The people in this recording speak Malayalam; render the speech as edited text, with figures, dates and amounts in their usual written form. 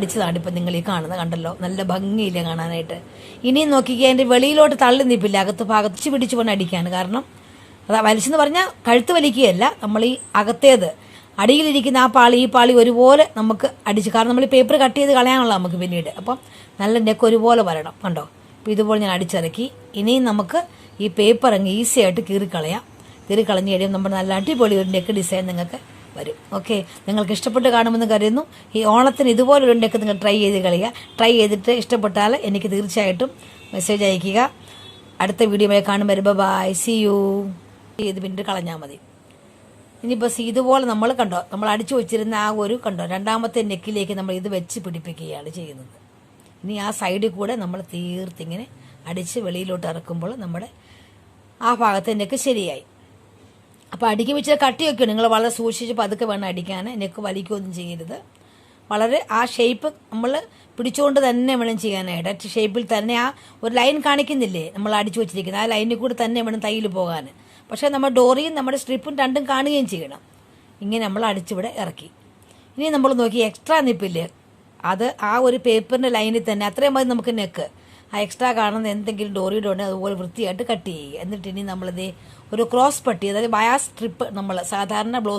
അടിച്ചതാണ് ഇപ്പം നിങ്ങൾ ഈ കാണുന്നത്. കണ്ടല്ലോ, നല്ല ഭംഗിയില്ല കാണാനായിട്ട്. ഇനിയും നോക്കിക്കുക, എൻ്റെ വെളിയിലോട്ട് തള്ളി നിൽപ്പില്ല, അകത്ത് ഭാഗത്ത് പിടിച്ചു കൊണ്ട് അടിക്കുകയാണ്. കാരണം അത് വലിച്ചെന്ന് പറഞ്ഞാൽ കഴുത്ത് വലിക്കുകയല്ല, നമ്മൾ ഈ അകത്തേത് അടിയിലിരിക്കുന്ന ആ പാളി ഈ പാളി ഒരുപോലെ നമുക്ക് അടിച്ച്, കാരണം നമ്മൾ ഈ പേപ്പർ കട്ട് ചെയ്ത് കളയാനുള്ള നമുക്ക് പിന്നീട്. അപ്പം നല്ല നെക്ക് ഒരുപോലെ വരണം. കണ്ടോ, അപ്പോൾ ഇതുപോലെ ഞാൻ അടിച്ചിറക്കി. ഇനിയും നമുക്ക് ഈ പേപ്പർ അങ്ങ് ഈസി ആയിട്ട് കീറിക്കളയാം. കീറിക്കളഞ്ഞ് കഴിയുമ്പോൾ നമ്മൾ നല്ല അടിപൊളി ഒരു നെക്ക് ഡിസൈൻ നിങ്ങൾക്ക് വരും. ഓക്കെ, നിങ്ങൾക്ക് ഇഷ്ടപ്പെട്ട് കാണുമെന്ന് കരുതുന്നു. ഈ ഓണത്തിന് ഇതുപോലൊരു നെക്ക് നിങ്ങൾ ട്രൈ ചെയ്ത് കളയുക. ട്രൈ ചെയ്തിട്ട് ഇഷ്ടപ്പെട്ടാൽ എനിക്ക് തീർച്ചയായിട്ടും മെസ്സേജ് അയയ്ക്കുക. അടുത്ത വീഡിയോയിൽ കാണുമ്പോൾ ബൈ, സി യു. ഇത് പിന്നീട് കളഞ്ഞാൽ മതി. ഇനിയിപ്പോൾ ഇതുപോലെ നമ്മൾ കണ്ടോ, നമ്മൾ അടിച്ചു വെച്ചിരുന്ന ആ ഒരു കണ്ടോ രണ്ടാമത്തെ നെക്കിലേക്ക് നമ്മൾ ഇത് വെച്ച് പിടിപ്പിക്കുകയാണ് ചെയ്യുന്നത്. ഇനി ആ സൈഡിൽ കൂടെ നമ്മൾ തീർത്തിങ്ങനെ അടിച്ച് വെളിയിലോട്ട് ഇറക്കുമ്പോൾ നമ്മുടെ ആ ഭാഗത്തെ നെക്ക് ശരിയായി. അപ്പോൾ അടിക്ക് വെച്ചാൽ കട്ടിയൊക്കെ നിങ്ങൾ വളരെ സൂക്ഷിച്ച് പതുക്കെ വേണം അടിക്കാൻ. നെക്ക് വലിക്കുകയൊന്നും ചെയ്യരുത്. വളരെ ആ ഷേപ്പ് നമ്മൾ പിടിച്ചുകൊണ്ട് തന്നെ വേണം ചെയ്യാനായിട്ട്. ആ ഷേപ്പിൽ തന്നെ ആ ഒരു ലൈൻ കാണിക്കുന്നില്ലേ നമ്മൾ അടിച്ചു വെച്ചിരിക്കുന്നത്, ആ ലൈനിൽ കൂടെ തന്നെ വേണം തയ്യിൽ പോകാൻ. പക്ഷേ നമ്മൾ ഡോറിയും നമ്മുടെ സ്ട്രിപ്പും രണ്ടും കാണുകയും ചെയ്യണം. ഇങ്ങനെ നമ്മൾ അടിച്ചിവിടെ ഇറക്കി. ഇനി നമ്മൾ നോക്കി എക്സ്ട്രാ നിപ്പില്ലേ, അത് ആ ഒരു പേപ്പറിൻ്റെ ലൈനിൽ തന്നെ അത്രയും മതി നമുക്ക് നെക്ക്. ആ എക്സ്ട്രാ കാണുന്ന എന്തെങ്കിലും ഡോറിയുടെ ഉണ്ടെങ്കിൽ അതുപോലെ വൃത്തിയായിട്ട് കട്ട് ചെയ്യുക. എന്നിട്ട് ഇനി നമ്മളിത് ഒരു ക്രോസ് പട്ടി, അതായത് ബയാസ് സ്ട്രിപ്പ് നമ്മൾ സാധാരണ ബ്ലൗസ്